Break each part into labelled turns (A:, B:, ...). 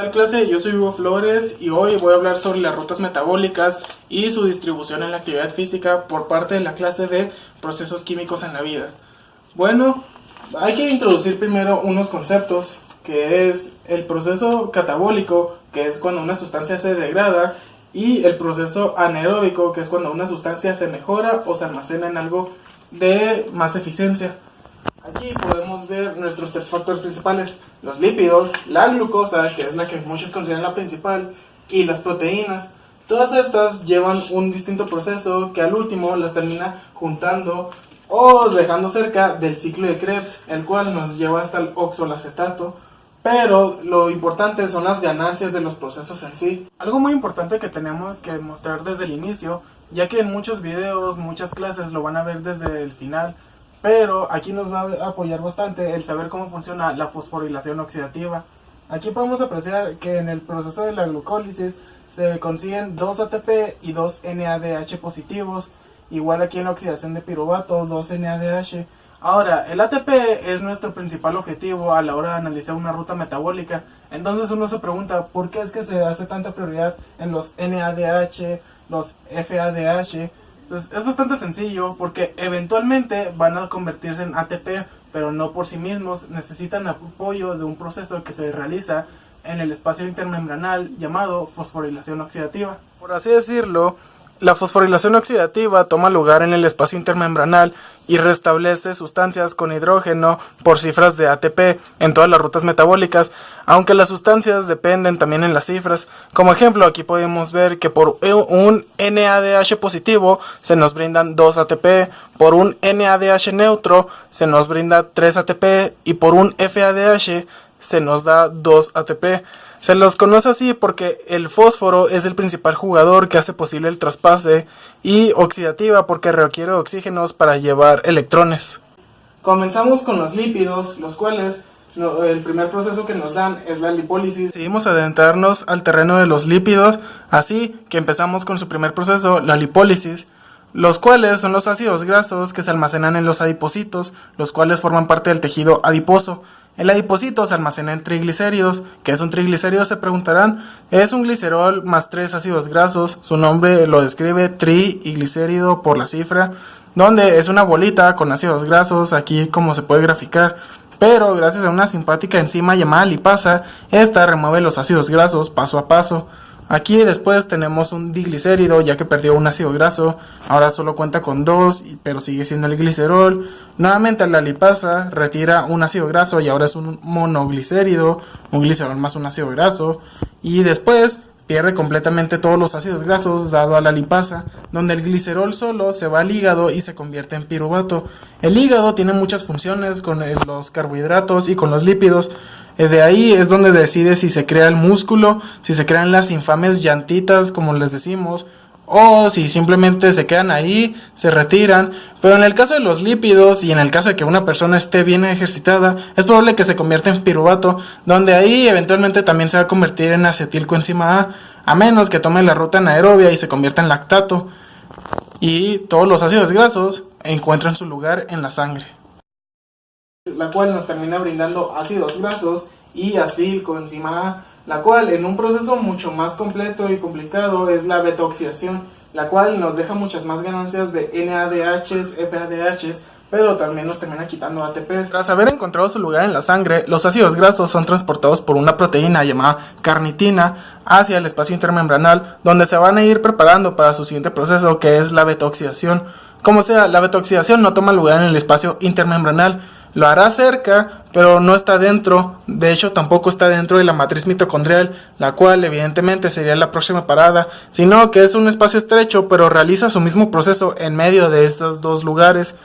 A: ¿Qué tal, clase? Yo soy Hugo Flores y hoy voy a hablar sobre las rutas metabólicas y su distribución en la actividad física por parte de la clase de procesos químicos en la vida. Bueno, hay que introducir primero unos conceptos, que es el proceso catabólico, que es cuando una sustancia se degrada, y el proceso anaeróbico, que es cuando una sustancia se mejora o se almacena en algo de más eficiencia. Aquí podemos ver nuestros tres factores principales: los lípidos, la glucosa, que es la que muchos consideran la principal, y las proteínas. Todas estas llevan un distinto proceso que al último las termina juntando o dejando cerca del ciclo de Krebs, el cual nos lleva hasta el oxalacetato. Pero lo importante son las ganancias de los procesos en sí. Algo muy importante que tenemos que mostrar desde el inicio, ya que en muchos videos, muchas clases lo van a ver desde el final, pero aquí nos va a apoyar bastante el saber cómo funciona la fosforilación oxidativa. Aquí podemos apreciar que en el proceso de la glucólisis se consiguen 2 ATP y 2 NADH positivos, igual aquí en la oxidación de piruvato, 2 NADH. Ahora, el ATP es nuestro principal objetivo a la hora de analizar una ruta metabólica. Entonces uno se pregunta, ¿por qué es que se hace tanta prioridad en los NADH, los FADH? Pues es bastante sencillo, porque eventualmente van a convertirse en ATP, pero no por sí mismos. Necesitan apoyo de un proceso que se realiza en el espacio intermembranal llamado fosforilación oxidativa. Por así decirlo, la fosforilación oxidativa toma lugar en el espacio intermembranal y restablece sustancias con hidrógeno por cifras de ATP en todas las rutas metabólicas, aunque las sustancias dependen también en las cifras. Como ejemplo, aquí podemos ver que por un NADH positivo se nos brindan 2 ATP, por un NADH neutro se nos brinda 3 ATP y por un FADH se nos da 2 ATP. Se los conoce así porque el fósforo es el principal jugador que hace posible el traspase, y oxidativa porque requiere oxígenos para llevar electrones. Comenzamos con los lípidos, los cuales el primer proceso que nos dan es la lipólisis. Decidimos adentrarnos al terreno de los lípidos, así que empezamos con su primer proceso, la lipólisis, los cuales son los ácidos grasos que se almacenan en los adipocitos, los cuales forman parte del tejido adiposo. El adipocito se almacena en triglicéridos. ¿Qué es un triglicérido?, se preguntarán. Es un glicerol más 3 ácidos grasos. Su nombre lo describe, tri y glicérido por la cifra, donde es una bolita con ácidos grasos, aquí como se puede graficar. Pero gracias a una simpática enzima llamada lipasa, esta remueve los ácidos grasos paso a paso. Aquí después tenemos un diglicérido, ya que perdió un ácido graso, ahora solo cuenta con 2, pero sigue siendo el glicerol. Nuevamente la lipasa retira un ácido graso y ahora es un monoglicérido, un glicerol más un ácido graso. Y después pierde completamente todos los ácidos grasos dado a la lipasa, donde el glicerol solo se va al hígado y se convierte en piruvato. El hígado tiene muchas funciones con los carbohidratos y con los lípidos. De ahí es donde decide si se crea el músculo, si se crean las infames llantitas, como les decimos, o si simplemente se quedan ahí, se retiran. Pero en el caso de los lípidos y en el caso de que una persona esté bien ejercitada, es probable que se convierta en piruvato, donde ahí eventualmente también se va a convertir en acetilcoenzima a menos que tome la ruta anaerobia y se convierta en lactato. Y todos los ácidos grasos encuentran su lugar en la sangre, la cual nos termina brindando ácidos grasos y acetilcoenzima A, la cual en un proceso mucho más completo y complicado es la beta-oxidación, la cual nos deja muchas más ganancias de NADHs, FADHs, pero también nos termina quitando ATPs. Tras haber encontrado su lugar en la sangre, los ácidos grasos son transportados por una proteína llamada carnitina hacia el espacio intermembranal, donde se van a ir preparando para su siguiente proceso, que es la beta-oxidación. Como sea, la beta-oxidación no toma lugar en el espacio intermembranal. Lo hará cerca, pero no está dentro. De hecho, tampoco está dentro de la matriz mitocondrial, la cual evidentemente sería la próxima parada, sino que es un espacio estrecho, pero realiza su mismo proceso en medio de esos dos lugares.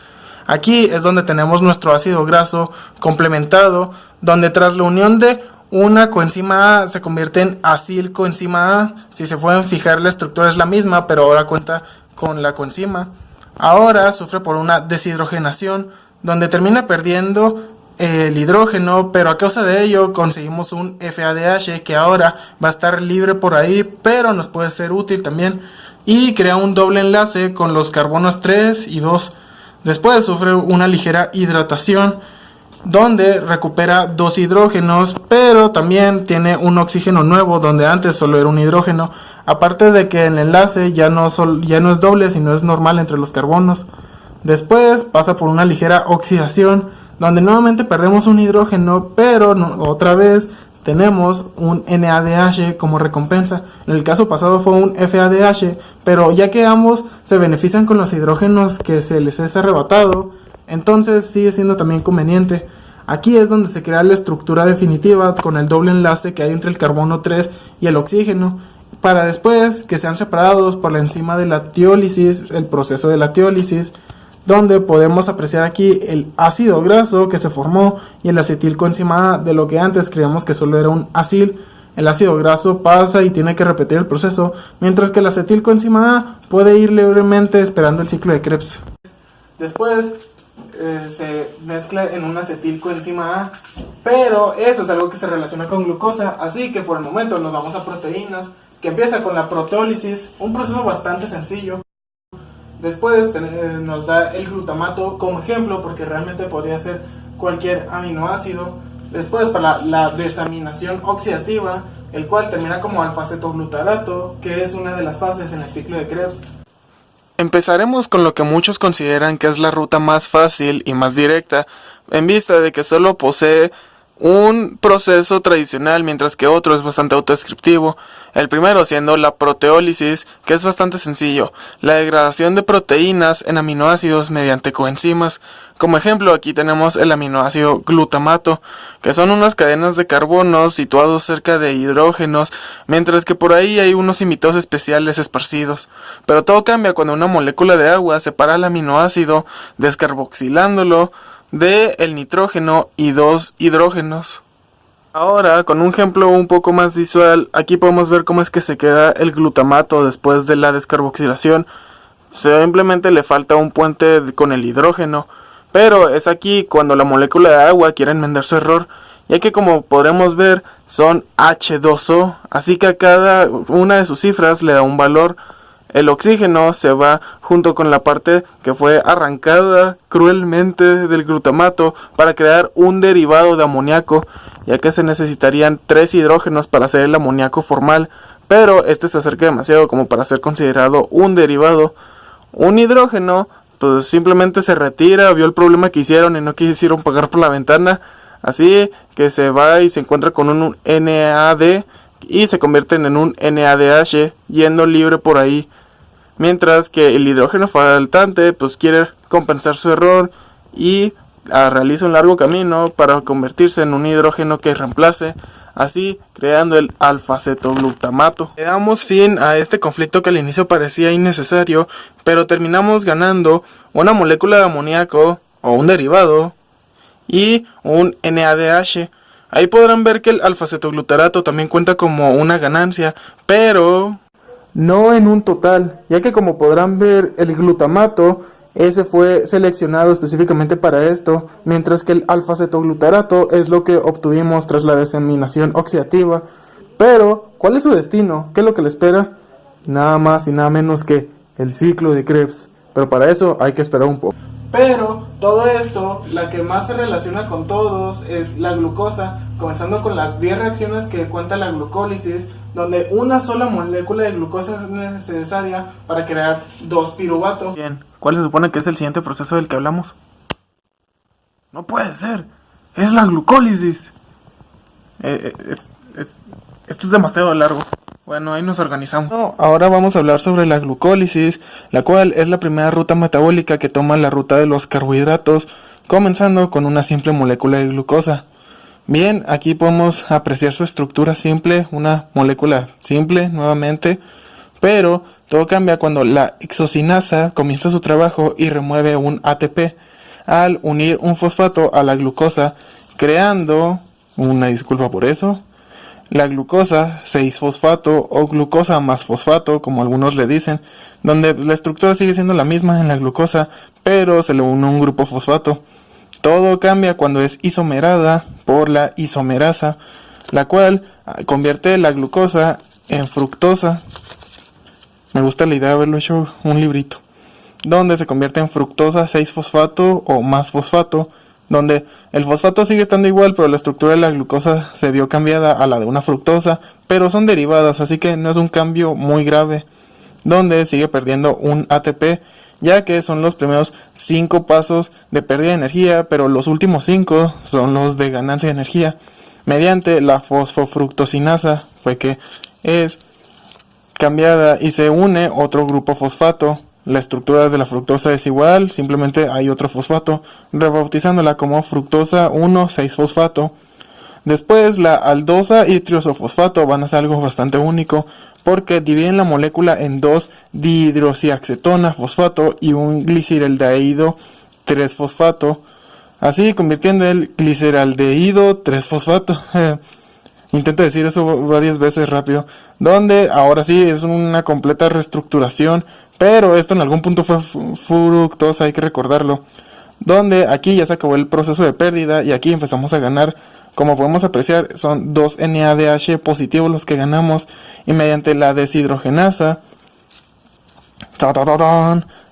A: Aquí es donde tenemos nuestro ácido graso complementado, donde tras la unión de una coenzima A se convierte en acilcoenzima A. Si se pueden fijar, la estructura es la misma, pero ahora cuenta con la coenzima. Ahora sufre por una deshidrogenación, donde termina perdiendo el hidrógeno, pero a causa de ello conseguimos un FADH que ahora va a estar libre por ahí, pero nos puede ser útil también, y crea un doble enlace con los carbonos 3 y 2. Después sufre una ligera hidratación donde recupera 2 hidrógenos, pero también tiene un oxígeno nuevo donde antes solo era un hidrógeno, aparte de que el enlace ya no es doble, sino es normal entre los carbonos. Después pasa por una ligera oxidación, donde nuevamente perdemos un hidrógeno, pero otra vez tenemos un NADH como recompensa. En el caso pasado fue un FADH, pero ya que ambos se benefician con los hidrógenos que se les es arrebatado, entonces sigue siendo también conveniente. Aquí es donde se crea la estructura definitiva con el doble enlace que hay entre el carbono 3 y el oxígeno, para después que sean separados por la enzima de la tiólisis, el proceso de la tiólisis, donde podemos apreciar aquí el ácido graso que se formó y el acetilcoenzima A, de lo que antes creíamos que solo era un acil. El ácido graso pasa y tiene que repetir el proceso, mientras que el acetilcoenzima A puede ir libremente esperando el ciclo de Krebs. Después se mezcla en un acetilcoenzima A, pero eso es algo que se relaciona con glucosa, así que por el momento nos vamos a proteínas, que empieza con la proteólisis, un proceso bastante sencillo. Después nos da el glutamato como ejemplo, porque realmente podría ser cualquier aminoácido. Después para la desaminación oxidativa, el cual termina como alfa-cetoglutarato, que es una de las fases en el ciclo de Krebs. Empezaremos con lo que muchos consideran que es la ruta más fácil y más directa, en vista de que solo posee un proceso tradicional, mientras que otro es bastante autodescriptivo. El primero siendo la proteólisis, que es bastante sencillo, la degradación de proteínas en aminoácidos mediante coenzimas. Como ejemplo, aquí tenemos el aminoácido glutamato, que son unas cadenas de carbonos situados cerca de hidrógenos, mientras que por ahí hay unos invitados especiales esparcidos. Pero todo cambia cuando una molécula de agua separa el aminoácido, descarboxilándolo de el nitrógeno y 2 hidrógenos. Ahora, con un ejemplo un poco más visual, aquí podemos ver cómo es que se queda el glutamato después de la descarboxilación. Simplemente le falta un puente con el hidrógeno, pero es aquí cuando la molécula de agua quiere enmendar su error, ya que como podremos ver son H2O, así que a cada una de sus cifras le da un valor. El oxígeno se va junto con la parte que fue arrancada cruelmente del glutamato para crear un derivado de amoníaco, ya que se necesitarían 3 hidrógenos para hacer el amoníaco formal, pero este se acerca demasiado como para ser considerado un derivado. Un hidrógeno pues simplemente se retira, vio el problema que hicieron y no quisieron pagar por la ventana, así que se va y se encuentra con un NAD y se convierten en un NADH yendo libre por ahí. Mientras que el hidrógeno faltante pues quiere compensar su error y realiza un largo camino para convertirse en un hidrógeno que reemplace, así creando el alfa-cetoglutamato. Le damos fin a este conflicto que al inicio parecía innecesario, pero terminamos ganando una molécula de amoníaco o un derivado y un NADH. Ahí podrán ver que el alfa-cetoglutarato también cuenta como una ganancia, pero no en un total, ya que como podrán ver el glutamato ese fue seleccionado específicamente para esto, mientras que el alfa-cetoglutarato es lo que obtuvimos tras la desaminación oxidativa. Pero, ¿cuál es su destino? ¿Qué es lo que le espera? Nada más y nada menos que el ciclo de Krebs, pero para eso hay que esperar un poco. Pero todo esto, la que más se relaciona con todos es la glucosa, comenzando con las 10 reacciones que cuenta la glucólisis, donde una sola molécula de glucosa es necesaria para crear 2 piruvato. Bien, ¿cuál se supone que es el siguiente proceso del que hablamos? No puede ser, es la glucólisis. Esto es demasiado largo. Bueno, ahí nos organizamos. Ahora vamos a hablar sobre la glucólisis, la cual es la primera ruta metabólica que toma la ruta de los carbohidratos, comenzando con una simple molécula de glucosa. Bien, aquí podemos apreciar su estructura simple, una molécula simple nuevamente, pero todo cambia cuando la hexocinasa comienza su trabajo y remueve un ATP al unir un fosfato a la glucosa, creando, una disculpa por eso, la glucosa 6-fosfato o glucosa más fosfato, como algunos le dicen, donde la estructura sigue siendo la misma en la glucosa, pero se le une un grupo fosfato. Todo cambia cuando es isomerada por la isomerasa, la cual convierte la glucosa en fructosa. Me gusta la idea de haberlo hecho un librito, donde se convierte en fructosa 6-fosfato o más fosfato,
B: donde el fosfato sigue estando igual, pero la estructura de la glucosa se vio cambiada a la de una fructosa, pero son derivadas, así que no es un cambio muy grave, donde sigue perdiendo un ATP, ya que son los primeros 5 pasos de pérdida de energía, pero los últimos 5 son los de ganancia de energía. Mediante la fosfofructosinasa fue que es cambiada y se une otro grupo fosfato. La estructura de la fructosa es igual, simplemente hay otro fosfato, rebautizándola como fructosa 1,6-fosfato. Después la aldosa y triosofosfato van a ser algo bastante único, porque dividen la molécula en dos dihidroxiacetona fosfato y un gliceraldehído 3-fosfato, así convirtiendo el gliceraldehído 3-fosfato. Intento decir eso varias veces rápido, donde ahora sí es una completa reestructuración, pero esto en algún punto fue fructosa, hay que recordarlo, donde aquí ya se acabó el proceso de pérdida y aquí empezamos a ganar. Como podemos apreciar, son 2 NADH positivos los que ganamos, y mediante la deshidrogenasa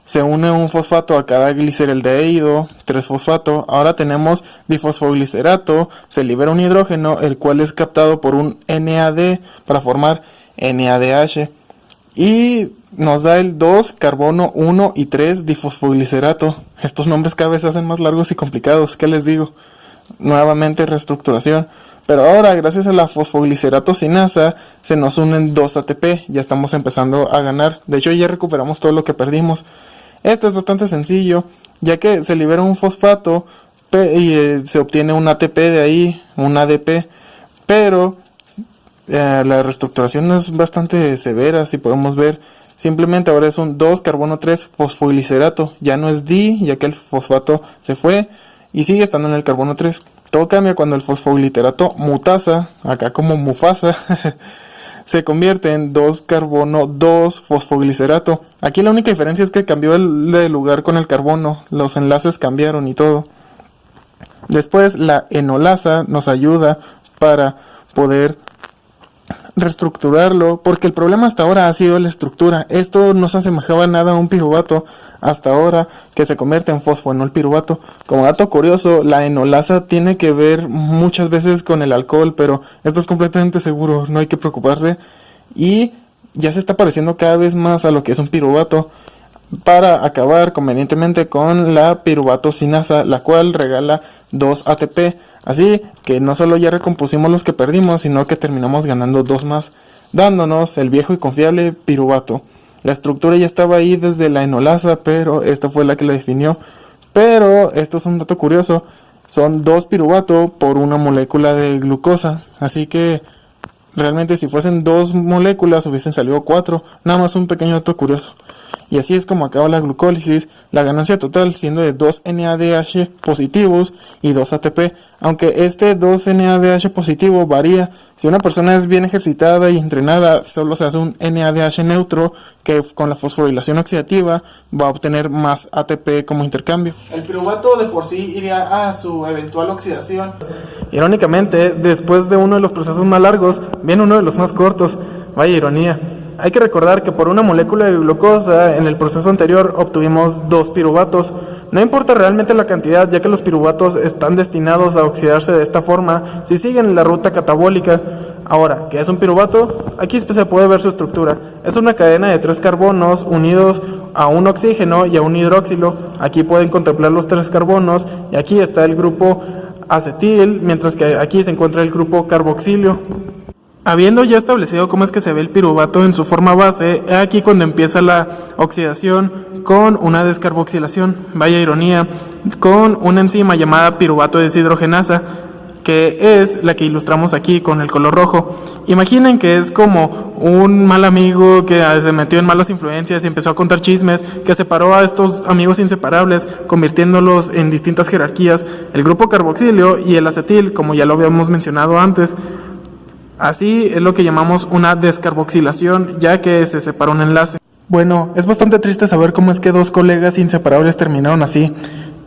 B: se une un fosfato a cada gliceraldehído 3-fosfato. Ahora tenemos difosfoglicerato, se libera un hidrógeno, el cual es captado por un NAD para formar NADH, y nos da el 2 carbono 1 y 3 difosfoglicerato. Estos nombres cada vez se hacen más largos y complicados, ¿qué les digo? Nuevamente reestructuración, pero ahora gracias a la fosfoglicerato-sinasa se nos unen 2 ATP, ya estamos empezando a ganar, de hecho ya recuperamos todo lo que perdimos. Esto es bastante sencillo, ya que se libera un fosfato y se obtiene un ATP de ahí, un ADP, pero la reestructuración es bastante severa, si podemos ver. Simplemente ahora es un 2 carbono 3 fosfoglicerato, ya no es di, ya que el fosfato se fue y sigue estando en el carbono 3. Todo cambia cuando el fosfogliterato mutasa, acá como Mufasa, se convierte en 2 carbono 2 fosfoglicerato. Aquí la única diferencia es que cambió de lugar con el carbono, los enlaces cambiaron y todo. Después la enolasa nos ayuda para poder reestructurarlo, porque el problema hasta ahora ha sido la estructura. Esto no se asemejaba nada a un piruvato hasta ahora, que se convierte en fosfoenol piruvato. Como dato curioso, la enolasa tiene que ver muchas veces con el alcohol, pero esto es completamente seguro, no hay que preocuparse, y ya se está pareciendo cada vez más a lo que es un piruvato, para acabar convenientemente con la piruvatosinasa, la cual regala 2 ATP. Así que no solo ya recompusimos los que perdimos, sino que terminamos ganando 2 más, dándonos el viejo y confiable piruvato. La estructura ya estaba ahí desde la enolasa, pero esta fue la que la definió. Pero esto es un dato curioso, son 2 piruvato por una molécula de glucosa, así que realmente si fuesen 2 moléculas hubiesen salido 4, nada más un pequeño dato curioso. Y así es como acaba la glucólisis, la ganancia total siendo de 2 NADH positivos y 2 ATP, aunque este 2 NADH positivo varía. Si una persona es bien ejercitada y entrenada, solo se hace un NADH neutro, que con la fosforilación oxidativa va a obtener más ATP como intercambio.
A: El piruvato de por sí iría a su eventual oxidación.
B: Irónicamente, después de uno de los procesos más largos, viene uno de los más cortos. Vaya ironía. Hay que recordar que por una molécula de glucosa en el proceso anterior obtuvimos 2 piruvatos. No importa realmente la cantidad, ya que los piruvatos están destinados a oxidarse de esta forma si siguen la ruta catabólica. Ahora, ¿qué es un piruvato? Aquí se puede ver su estructura. Es una cadena de 3 carbonos unidos a un oxígeno y a un hidroxilo. Aquí pueden contemplar los 3 carbonos y aquí está el grupo acetil, mientras que aquí se encuentra el grupo carboxilio. Habiendo ya establecido cómo es que se ve el piruvato en su forma base, es aquí cuando empieza la oxidación con una descarboxilación, vaya ironía, con una enzima llamada piruvato deshidrogenasa, que es la que ilustramos aquí con el color rojo. Imaginen que es como un mal amigo que se metió en malas influencias y empezó a contar chismes, que separó a estos amigos inseparables, convirtiéndolos en distintas jerarquías, el grupo carboxilio y el acetil, como ya lo habíamos mencionado antes. Así es lo que llamamos una descarboxilación, ya que se separó un enlace. Bueno, es bastante triste saber cómo es que 2 colegas inseparables terminaron así,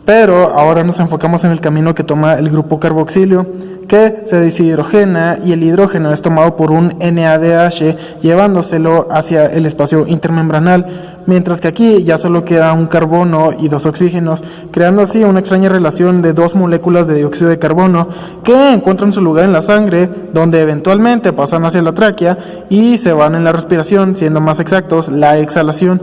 B: pero ahora nos enfocamos en el camino que toma el grupo carboxilio, que se deshidrogena y el hidrógeno es tomado por un NADH llevándoselo hacia el espacio intermembranal, mientras que aquí ya solo queda un carbono y dos oxígenos, creando así una extraña relación de dos moléculas de dióxido de carbono que encuentran su lugar en la sangre, donde eventualmente pasan hacia la tráquea y se van en la respiración, siendo más exactos, la exhalación.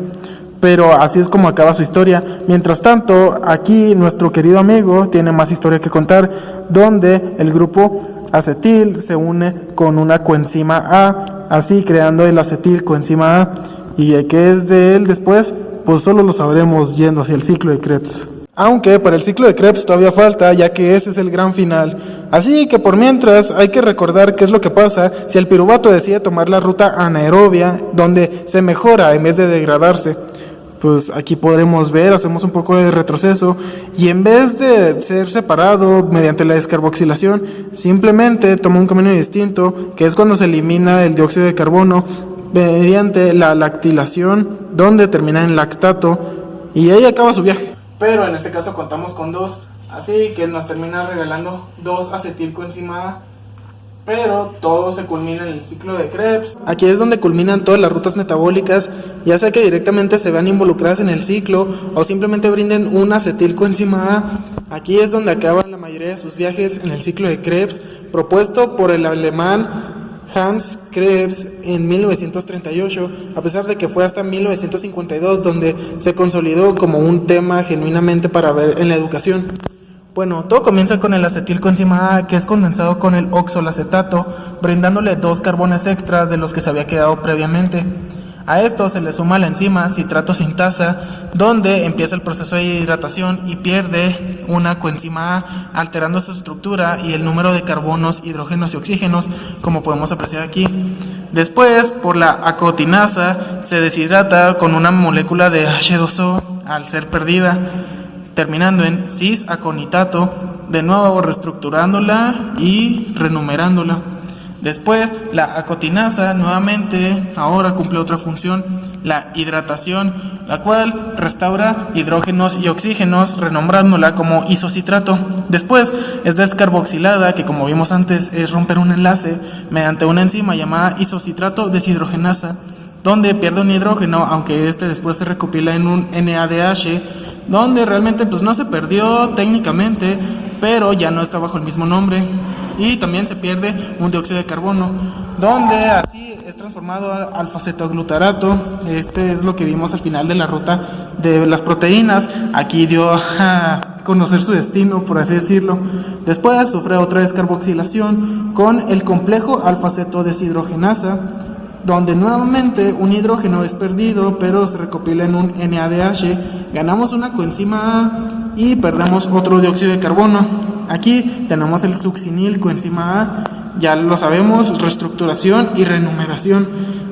B: Pero así es como acaba su historia. Mientras tanto, aquí nuestro querido amigo tiene más historia que contar, donde el grupo acetil se une con una coenzima A, así creando el acetil coenzima A. ¿Y qué es de él después? Pues solo lo sabremos yendo hacia el ciclo de Krebs. Aunque para el ciclo de Krebs todavía falta, ya que ese es el gran final. Así que por mientras hay que recordar qué es lo que pasa si el piruvato decide tomar la ruta anaerobia, donde se mejora en vez de degradarse. Pues aquí podremos ver, hacemos un poco de retroceso y en vez de ser separado mediante la descarboxilación, simplemente toma un camino distinto, que es cuando se elimina el dióxido de carbono mediante la lactilación, donde termina en lactato y ahí acaba su viaje.
A: Pero en este caso contamos con dos, así que nos termina regalando 2 acetilcoenzima A. Pero todo se culmina en el ciclo de Krebs.
B: Aquí es donde culminan todas las rutas metabólicas, ya sea que directamente se vean involucradas en el ciclo o simplemente brinden una acetilcoenzima A. Aquí es donde acaban la mayoría de sus viajes en el ciclo de Krebs, propuesto por el alemán Hans Krebs en 1938, a pesar de que fue hasta 1952 donde se consolidó como un tema genuinamente para ver en la educación. Bueno, todo comienza con el acetilcoenzima A, que es condensado con el oxalacetato, brindándole 2 carbones extra de los que se había quedado previamente. A esto se le suma la enzima citrato sintasa, donde empieza el proceso de hidratación y pierde una coenzima A, alterando su estructura y el número de carbonos, hidrógenos y oxígenos, como podemos apreciar aquí. Después, por la acotinasa, se deshidrata con una molécula de H2O al ser perdida, terminando en cis-aconitato, de nuevo reestructurándola y renumerándola. Después, la acotinasa nuevamente ahora cumple otra función, la hidratación, la cual restaura hidrógenos y oxígenos, renombrándola como isocitrato. Después es descarboxilada, que como vimos antes es romper un enlace mediante una enzima llamada isocitrato deshidrogenasa, donde pierde un hidrógeno, aunque este después se recopila en un NADH, donde realmente pues no se perdió técnicamente, pero ya no está bajo el mismo nombre. Y también se pierde un dióxido de carbono, donde así es transformado a alfa-cetoglutarato. Este es lo que vimos al final de la ruta de las proteínas. Aquí dio a conocer su destino, por así decirlo. Después sufre otra descarboxilación con el complejo alfa-cetodeshidrogenasa, donde nuevamente un hidrógeno es perdido, pero se recopila en un NADH, ganamos una coenzima A y perdemos otro dióxido de carbono. Aquí tenemos el succinil coenzima A, ya lo sabemos, reestructuración y renumeración.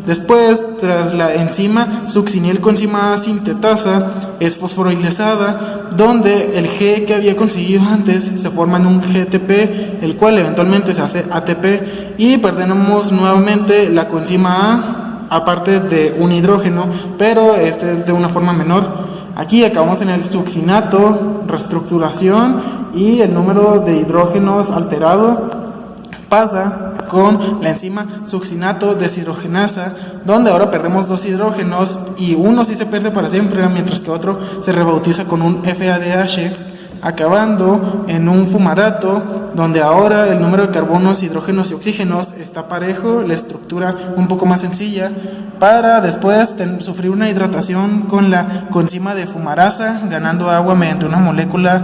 B: Después, tras la enzima succinil coenzima A sintetasa, es fosforilizada, donde el G que había conseguido antes se forma en un GTP, el cual eventualmente se hace ATP, y perdemos nuevamente la coenzima A, aparte de un hidrógeno, pero este es de una forma menor. Aquí acabamos en el succinato, reestructuración y el número de hidrógenos alterado pasa con la enzima succinato deshidrogenasa, donde ahora perdemos 2 hidrógenos y uno sí se pierde para siempre, mientras que otro se rebautiza con un FADH, acabando en un fumarato, donde ahora el número de carbonos, hidrógenos y oxígenos está parejo, la estructura un poco más sencilla, para después sufrir una hidratación con la coenzima de fumarasa, ganando agua mediante una molécula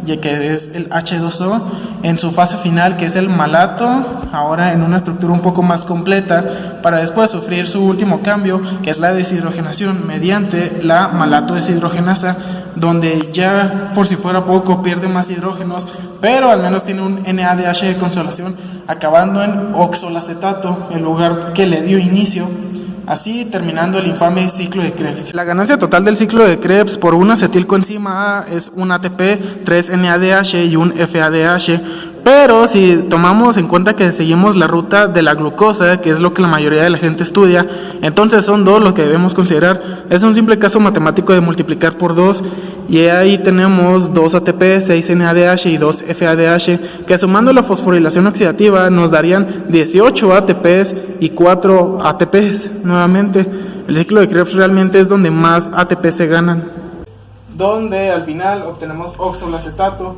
B: que es el H2O, en su fase final, que es el malato, ahora en una estructura un poco más completa, para después sufrir su último cambio, que es la deshidrogenación mediante la malato deshidrogenasa, donde ya por si fuera poco pierde más hidrógenos, pero al menos tiene un NADH de consolación, acabando en oxalacetato, el lugar que le dio inicio, así terminando el infame ciclo de Krebs. La ganancia total del ciclo de Krebs por una acetilcoenzima A es un ATP, 3 NADH y un FADH. Pero si tomamos en cuenta que seguimos la ruta de la glucosa, que es lo que la mayoría de la gente estudia, entonces son 2 lo que debemos considerar. Es un simple caso matemático de multiplicar por 2 y ahí tenemos 2 ATP, 6 NADH y 2 FADH, que sumando la fosforilación oxidativa nos darían 18 ATPs y 4 ATPs nuevamente. El ciclo de Krebs realmente es donde más ATP se ganan.
A: Donde al final obtenemos oxalacetato.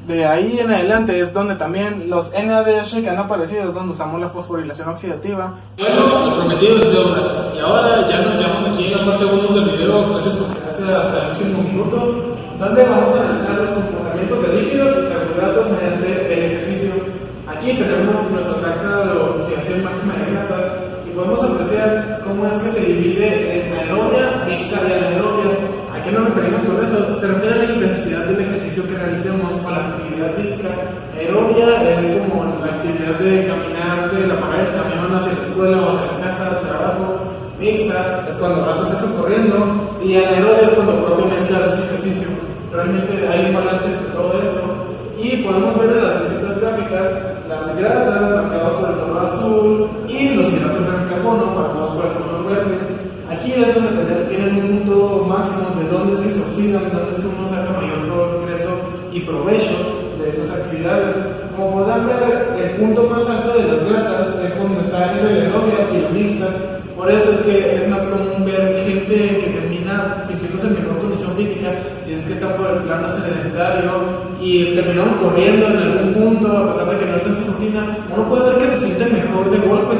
A: De ahí en adelante es donde también los NADH que han aparecido, es donde usamos la fosforilación oxidativa. Bueno, lo prometido es deuda. Y ahora ya nos quedamos aquí en la parte 1 del video. Gracias por quedarse hasta el último minuto, donde vamos a analizar los comportamientos de lípidos y carbohidratos mediante el ejercicio. Aquí tenemos nuestra taxa de oxidación máxima de grasas y podemos apreciar cómo es que se divide en aerobia, mixta y anaerobia. ¿A qué nos referimos con eso? Se refiere a la intensidad del ejercicio que realicemos o la actividad física. Aerobia es como la actividad de caminar de la parada del camión hacia la escuela o hacia la casa, al trabajo. Mixta es cuando haces eso corriendo y anaerobia es cuando propiamente haces ejercicio. Realmente hay un balance entre todo esto y podemos ver en las distintas gráficas las grasas marcadas por el color azul y los hidratos de carbono marcados por el color verde. Aquí es donde tienen un punto máximo de dónde es que se oxidan, dónde es que uno saca mayor progreso y provecho de esas actividades. Como podrán ver, el punto más alto de las grasas es cuando está entre la aerobia y la mixta. Por eso es que es más común ver gente que termina sintiéndose en mejor condición física si es que está por el plano sedentario y terminaron corriendo en algún punto a pesar de que no está en su rutina. Uno puede ver que se siente mejor de golpe,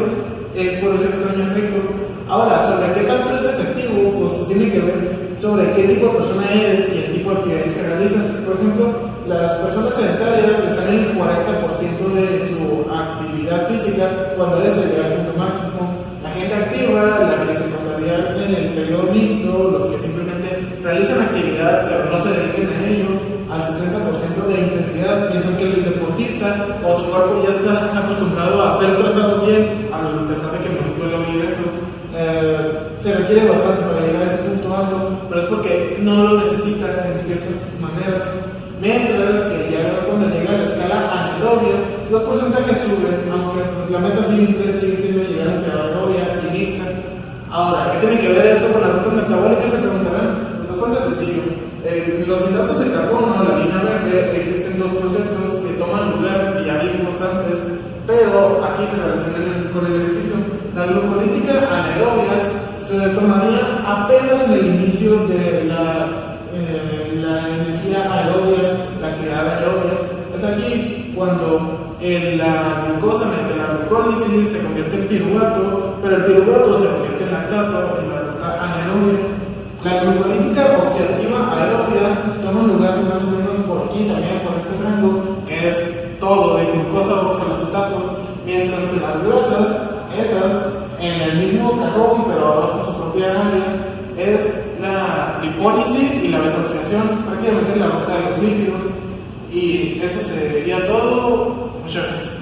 A: es por ese extraño efecto. Ahora, sobre qué tanto es efectivo, pues tiene que ver sobre qué tipo de persona eres y el tipo de actividades que realizas. Por ejemplo, las personas sedentarias están en el 40% de su actividad física cuando esto llega al punto máximo. La gente activa, la que se encontraría en el periodo mixto, los que simplemente realizan actividad pero no se dediquen a ello, al 60% de intensidad, mientras que el deportista o su cuerpo ya está acostumbrado a ser tratado bien, a pesar de que no les duele oír eso. Se requiere bastante para llegar a ese punto alto, pero es porque no lo necesita en ciertas maneras. Mientras que ya cuando llega a la escala anaerobia, los porcentajes suben, aunque pues, la meta siempre sigue siendo llegar entre aerobia y mixta. Ahora, ¿qué tiene que ver esto con las rutas metabólicas? Se preguntarán. Pues bastante sencillo. Los hidratos de carbono, la línea verde, existen dos procesos que toman lugar, que ya vimos antes, pero aquí se relacionan con el ejercicio. La glucolítica anaerobia se tomaría apenas en el inicio de la energía aerobia, la actividad aerobia. Es aquí cuando la glucosa mediante la glucólisis se convierte en piruvato, pero el piruvato se convierte en lactato en la ruta anaerobia. La glucolítica oxidativa aerobia toma lugar más o menos por aquí, también por este rango, que es todo de glucosa o oxalacetato, mientras que las grasas, esas, en el mismo cajón, pero ahora por su propia área, es la lipólisis y la beta-oxidación, prácticamente la ruta de los lípidos. Y eso sería todo. Muchas gracias.